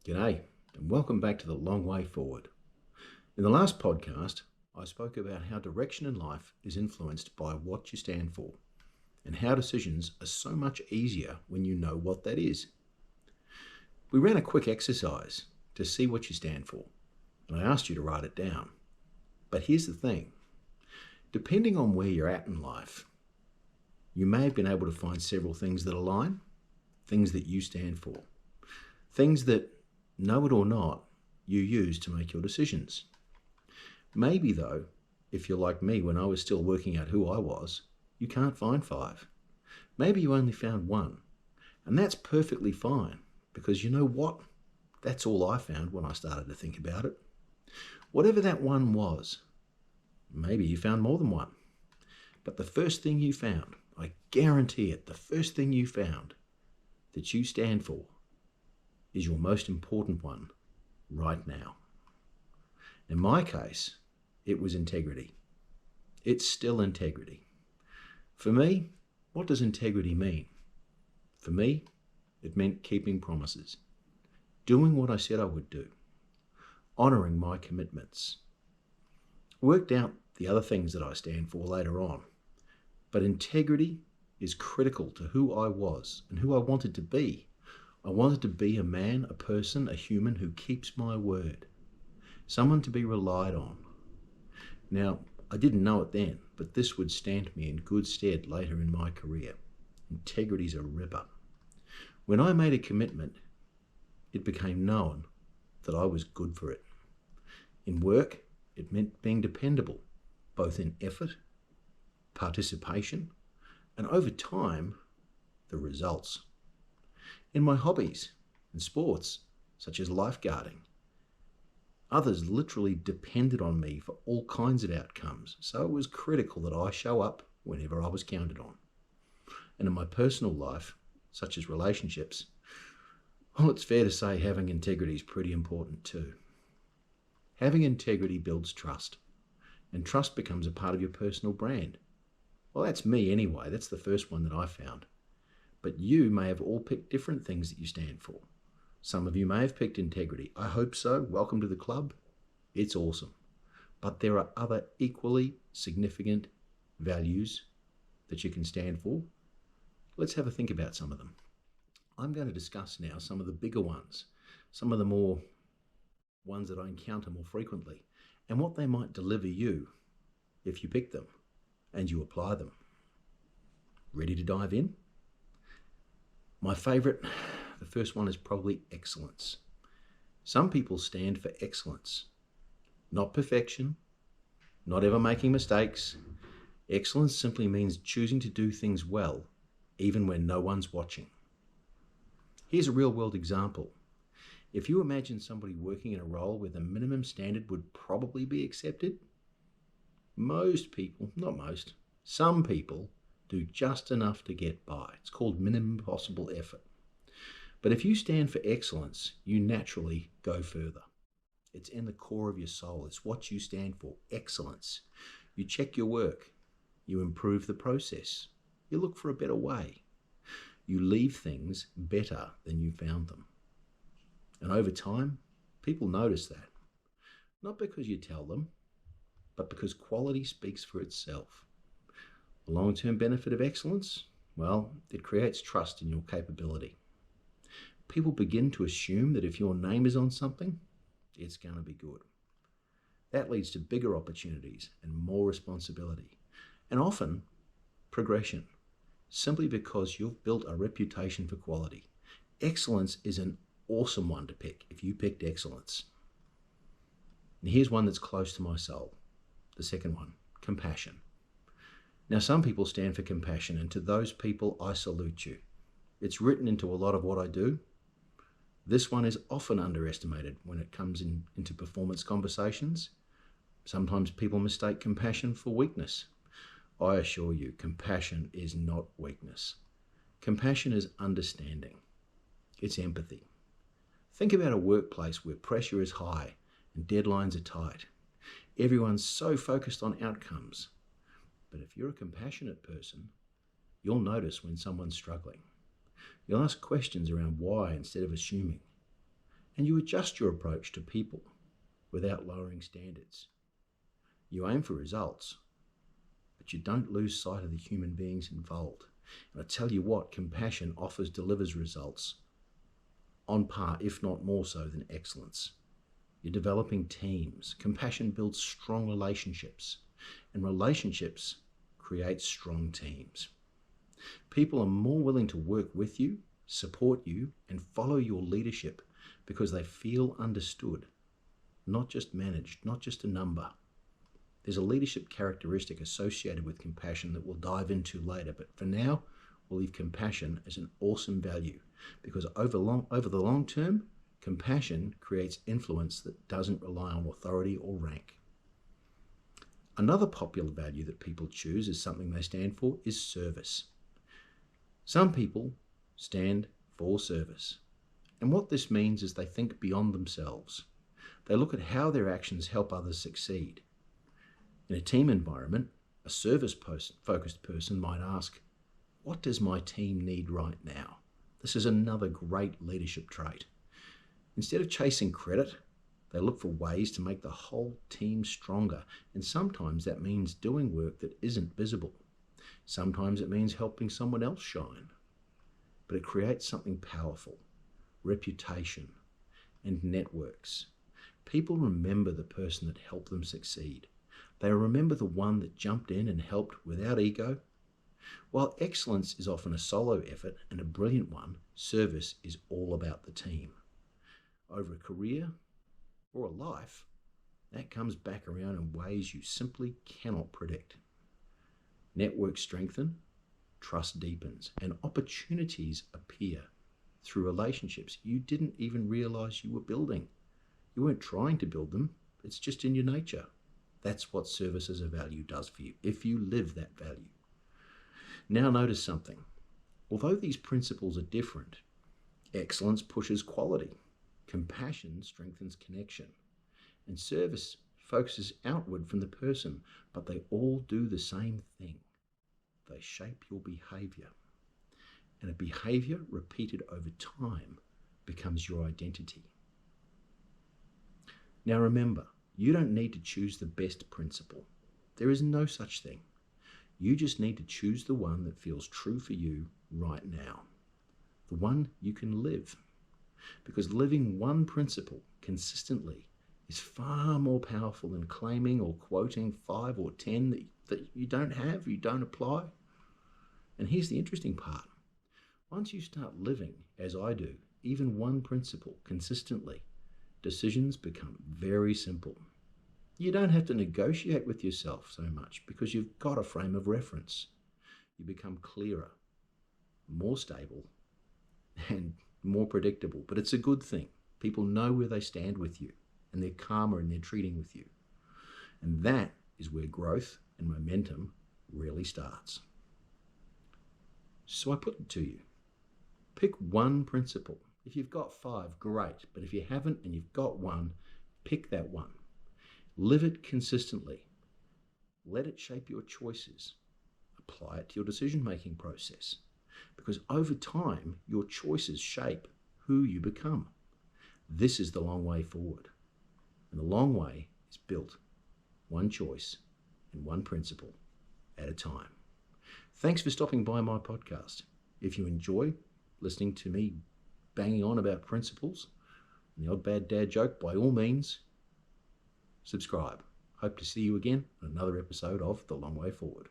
G'day, and welcome back to The Long Way Forward. In the last podcast, I spoke about how direction in life is influenced by what you stand for, and how decisions are so much easier when you know what that is. We ran a quick exercise to see what you stand for, and I asked you to write it down. But here's the thing, depending on where you're at in life, you may have been able to find several things that align, things that you stand for, things that, know it or not, you use to make your decisions. Maybe though, if you're like me when I was still working out who I was, you can't find 5. Maybe you only found 1. And that's perfectly fine, because you know what? That's all I found when I started to think about it. Whatever that 1 was, maybe you found more than 1. But the first thing you found, I guarantee it, the first thing you found that you stand for is your most important one right now. In my case, it was integrity. It's still integrity. For me, what does integrity mean? For me, it meant keeping promises, doing what I said I would do, honouring my commitments. Worked out the other things that I stand for later on, but integrity is critical to who I was and who I wanted to be. I wanted to be a man, a person, a human who keeps my word, someone to be relied on. Now, I didn't know it then, but this would stand me in good stead later in my career. Integrity's a ripper. When I made a commitment, it became known that I was good for it. In work, it meant being dependable, both in effort, participation, and over time, the results. In my hobbies and sports, such as lifeguarding, others literally depended on me for all kinds of outcomes, so it was critical that I show up whenever I was counted on. And in my personal life, such as relationships, well, it's fair to say having integrity is pretty important too. Having integrity builds trust, and trust becomes a part of your personal brand. Well, that's me anyway, that's the first one that I found. But you may have all picked different things that you stand for. Some of you may have picked integrity. I hope so. Welcome to the club. It's awesome. But there are other equally significant values that you can stand for. Let's have a think about some of them. I'm going to discuss now some of the bigger ones, some of the more ones that I encounter more frequently, and what they might deliver you if you pick them and you apply them. Ready to dive in? My favourite, the first one is probably excellence. Some people stand for excellence, not perfection, not ever making mistakes. Excellence simply means choosing to do things well, even when no one's watching. Here's a real-world example. If you imagine somebody working in a role where the minimum standard would probably be accepted, most people, not most, some people do just enough to get by. It's called minimum possible effort. But if you stand for excellence, you naturally go further. It's in the core of your soul. It's what you stand for, excellence. You check your work. You improve the process. You look for a better way. You leave things better than you found them. And over time, people notice that. Not because you tell them, but because quality speaks for itself. The long-term benefit of excellence? Well, it creates trust in your capability. People begin to assume that if your name is on something, it's going to be good. That leads to bigger opportunities and more responsibility, and often progression, simply because you've built a reputation for quality. Excellence is an awesome one to pick if you picked excellence. And here's one that's close to my soul. The second one, compassion. Now, some people stand for compassion, and to those people, I salute you. It's written into a lot of what I do. This one is often underestimated when it comes into performance conversations. Sometimes people mistake compassion for weakness. I assure you, compassion is not weakness. Compassion is understanding. It's empathy. Think about a workplace where pressure is high and deadlines are tight. Everyone's so focused on outcomes. But if you're a compassionate person, you'll notice when someone's struggling. You'll ask questions around why instead of assuming. And you adjust your approach to people without lowering standards. You aim for results, but you don't lose sight of the human beings involved. And I tell you what, compassion delivers results on par, if not more so, than excellence. You're developing teams. Compassion builds strong relationships, and relationships create strong teams. People are more willing to work with you, support you, and follow your leadership because they feel understood, not just managed, not just a number. There's a leadership characteristic associated with compassion that we'll dive into later, but for now, we'll leave compassion as an awesome value because over the long term, compassion creates influence that doesn't rely on authority or rank. Another popular value that people choose as something they stand for is service. Some people stand for service. And what this means is they think beyond themselves. They look at how their actions help others succeed. In a team environment, a service-focused person might ask, what does my team need right now? This is another great leadership trait. Instead of chasing credit, they look for ways to make the whole team stronger. And sometimes that means doing work that isn't visible. Sometimes it means helping someone else shine. But it creates something powerful, reputation, and networks. People remember the person that helped them succeed. They remember the one that jumped in and helped without ego. While excellence is often a solo effort and a brilliant one, service is all about the team. Over a career or a life, that comes back around in ways you simply cannot predict. Networks strengthen, trust deepens, and opportunities appear through relationships you didn't even realize you were building. You weren't trying to build them, it's just in your nature. That's what service as a value does for you, if you live that value. Now notice something. Although these principles are different, excellence pushes quality, compassion strengthens connection, and service focuses outward from the person, but they all do the same thing. They shape your behaviour. And a behaviour repeated over time becomes your identity. Now remember, you don't need to choose the best principle. There is no such thing. You just need to choose the one that feels true for you right now. The one you can live. Because living one principle consistently is far more powerful than claiming or quoting 5 or 10 that you don't have, you don't apply. And here's the interesting part. Once you start living, as I do, even one principle consistently, decisions become very simple. You don't have to negotiate with yourself so much because you've got a frame of reference. You become clearer, more stable, and more predictable. But it's a good thing. People know where they stand with you, and they're calmer in their treating with you. And that is where growth and momentum really starts. So I put it to you. Pick one principle. If you've got 5, great. But if you haven't and you've got one, pick that one. Live it consistently. Let it shape your choices. Apply it to your decision-making process. Because over time, your choices shape who you become. This is the long way forward. And the long way is built one choice and one principle at a time. Thanks for stopping by my podcast. If you enjoy listening to me banging on about principles and the odd bad dad joke, by all means, subscribe. Hope to see you again on another episode of The Long Way Forward.